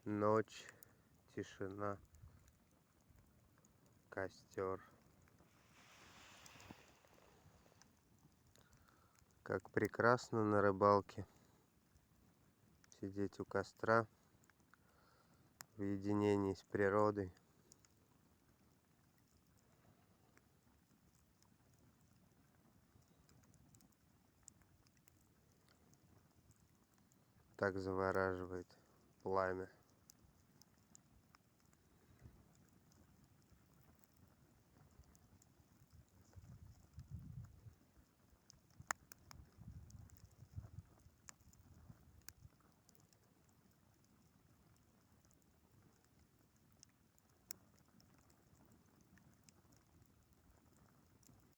Ночь, тишина, костер. Как прекрасно на рыбалке сидеть у костра в единении с природой. Так завораживает пламя.